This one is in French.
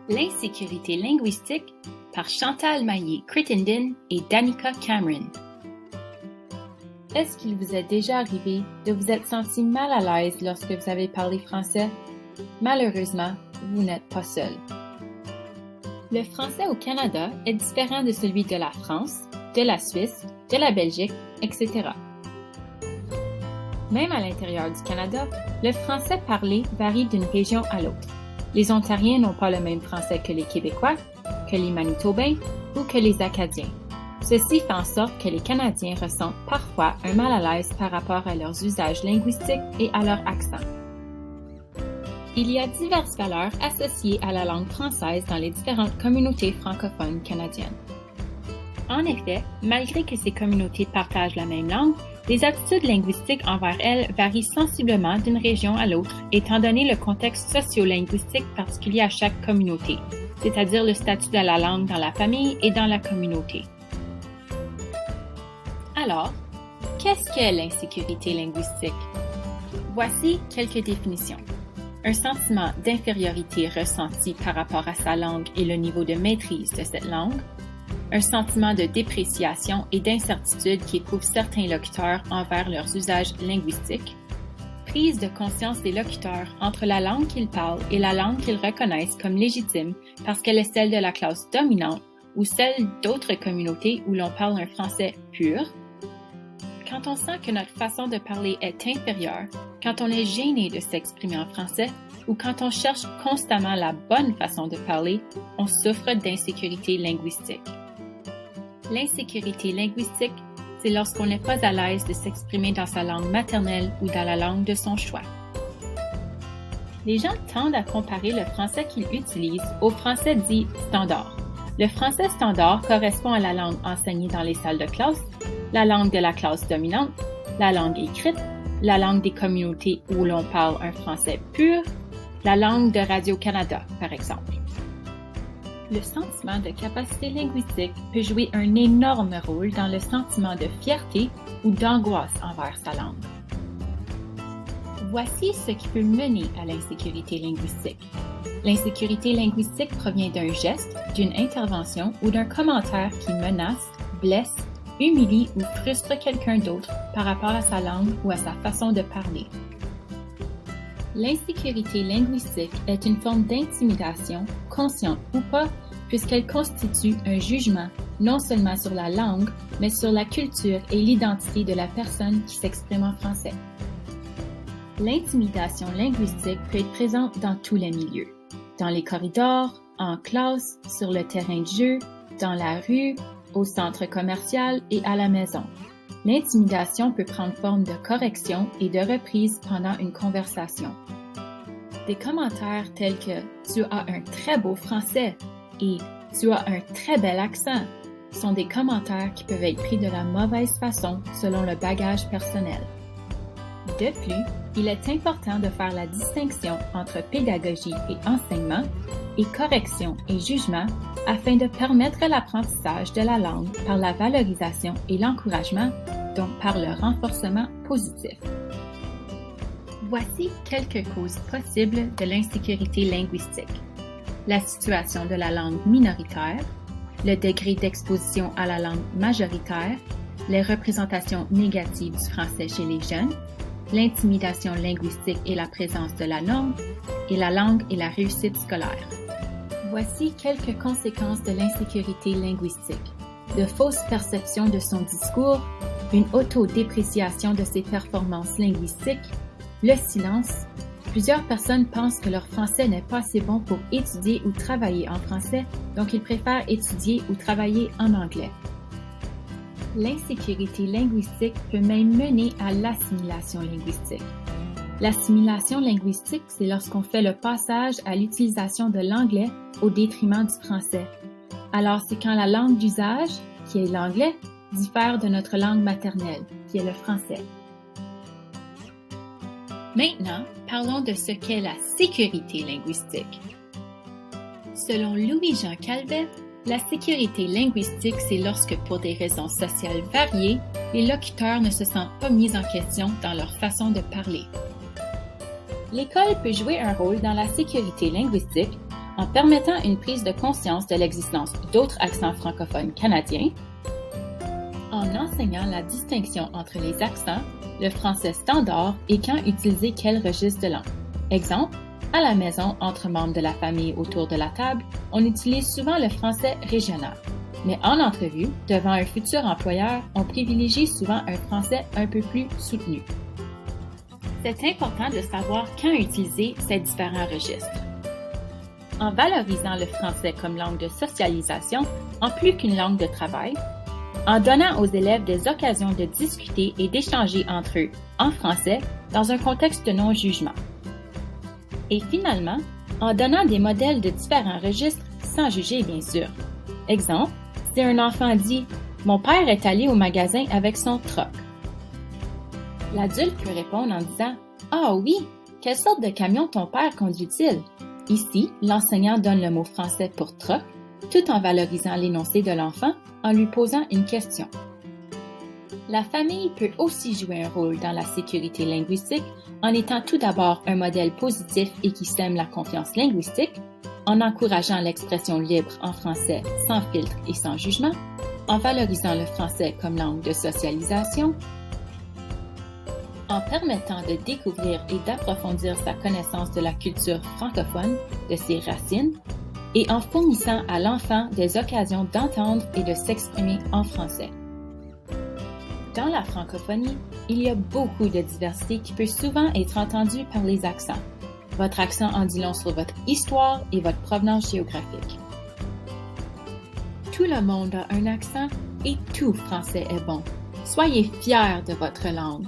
L'insécurité linguistique par Chantal Maillet-Crittenden et Danica Cameron. Est-ce qu'il vous est déjà arrivé de vous être senti mal à l'aise lorsque vous avez parlé français? Malheureusement, vous n'êtes pas seul. Le français au Canada est différent de celui de la France, de la Suisse, de la Belgique, etc. Même à l'intérieur du Canada, le français parlé varie d'une région à l'autre. Les Ontariens n'ont pas le même français que les Québécois, que les Manitobains ou que les Acadiens. Ceci fait en sorte que les Canadiens ressentent parfois un mal à l'aise par rapport à leurs usages linguistiques et à leur accent. Il y a diverses valeurs associées à la langue française dans les différentes communautés francophones canadiennes. En effet, malgré que ces communautés partagent la même langue, les attitudes linguistiques envers elles varient sensiblement d'une région à l'autre, étant donné le contexte socio-linguistique particulier à chaque communauté, c'est-à-dire le statut de la langue dans la famille et dans la communauté. Alors, qu'est-ce qu'est l'insécurité linguistique? Voici quelques définitions. Un sentiment d'infériorité ressenti par rapport à sa langue et le niveau de maîtrise de cette langue. Un sentiment de dépréciation et d'incertitude qu'éprouvent certains locuteurs envers leurs usages linguistiques. Prise de conscience des locuteurs entre la langue qu'ils parlent et la langue qu'ils reconnaissent comme légitime parce qu'elle est celle de la classe dominante ou celle d'autres communautés où l'on parle un français pur. Quand on sent que notre façon de parler est inférieure, quand on est gêné de s'exprimer en français ou quand on cherche constamment la bonne façon de parler, on souffre d'insécurité linguistique. L'insécurité linguistique, c'est lorsqu'on n'est pas à l'aise de s'exprimer dans sa langue maternelle ou dans la langue de son choix. Les gens tendent à comparer le français qu'ils utilisent au français dit standard. Le français standard correspond à la langue enseignée dans les salles de classe, la langue de la classe dominante, la langue écrite, la langue des communautés où l'on parle un français pur, la langue de Radio-Canada, par exemple. Le sentiment de capacité linguistique peut jouer un énorme rôle dans le sentiment de fierté ou d'angoisse envers sa langue. Voici ce qui peut mener à l'insécurité linguistique. L'insécurité linguistique provient d'un geste, d'une intervention ou d'un commentaire qui menace, blesse, humilie ou frustre quelqu'un d'autre par rapport à sa langue ou à sa façon de parler. L'insécurité linguistique est une forme d'intimidation, consciente ou pas, puisqu'elle constitue un jugement non seulement sur la langue, mais sur la culture et l'identité de la personne qui s'exprime en français. L'intimidation linguistique peut être présente dans tous les milieux. Dans les corridors, en classe, sur le terrain de jeu, dans la rue, au centre commercial et à la maison. L'intimidation peut prendre forme de correction et de reprise pendant une conversation. Des commentaires tels que « Tu as un très beau français » et « Tu as un très bel accent » sont des commentaires qui peuvent être pris de la mauvaise façon selon le bagage personnel. De plus, il est important de faire la distinction entre pédagogie et enseignement et correction et jugement afin de permettre l'apprentissage de la langue par la valorisation et l'encouragement, donc par le renforcement positif. Voici quelques causes possibles de l'insécurité linguistique. La situation de la langue minoritaire, le degré d'exposition à la langue majoritaire, les représentations négatives du français chez les jeunes, l'intimidation linguistique et la présence de la norme, et la langue et la réussite scolaire. Voici quelques conséquences de l'insécurité linguistique. De fausses perceptions de son discours, une autodépréciation de ses performances linguistiques, le silence. Plusieurs personnes pensent que leur français n'est pas assez bon pour étudier ou travailler en français, donc ils préfèrent étudier ou travailler en anglais. L'insécurité linguistique peut même mener à l'assimilation linguistique. L'assimilation linguistique, c'est lorsqu'on fait le passage à l'utilisation de l'anglais au détriment du français. Alors, c'est quand la langue d'usage, qui est l'anglais, diffère de notre langue maternelle, qui est le français. Maintenant, parlons de ce qu'est la sécurité linguistique. Selon Louis-Jean Calvet, la sécurité linguistique, c'est lorsque, pour des raisons sociales variées, les locuteurs ne se sentent pas mis en question dans leur façon de parler. L'école peut jouer un rôle dans la sécurité linguistique en permettant une prise de conscience de l'existence d'autres accents francophones canadiens, en enseignant la distinction entre les accents, le français standard et quand utiliser quel registre de langue. Exemple, à la maison, entre membres de la famille autour de la table, on utilise souvent le français régional. Mais en entrevue, devant un futur employeur, on privilégie souvent un français un peu plus soutenu. C'est important de savoir quand utiliser ces différents registres. En valorisant le français comme langue de socialisation, en plus qu'une langue de travail, en donnant aux élèves des occasions de discuter et d'échanger entre eux en français dans un contexte de non-jugement. Et finalement, en donnant des modèles de différents registres sans juger bien sûr. Exemple, si un enfant dit « Mon père est allé au magasin avec son truck », l'adulte peut répondre en disant « Ah oui, quelle sorte de camion ton père conduit-il » Ici, l'enseignant donne le mot français pour « truck » tout en valorisant l'énoncé de l'enfant en lui posant une question. La famille peut aussi jouer un rôle dans la sécurité linguistique en étant tout d'abord un modèle positif et qui sème la confiance linguistique, en encourageant l'expression libre en français sans filtre et sans jugement, en valorisant le français comme langue de socialisation, en permettant de découvrir et d'approfondir sa connaissance de la culture francophone, de ses racines, et en fournissant à l'enfant des occasions d'entendre et de s'exprimer en français. Dans la francophonie, il y a beaucoup de diversité qui peut souvent être entendue par les accents. Votre accent en dit long sur votre histoire et votre provenance géographique. Tout le monde a un accent et tout français est bon. Soyez fiers de votre langue.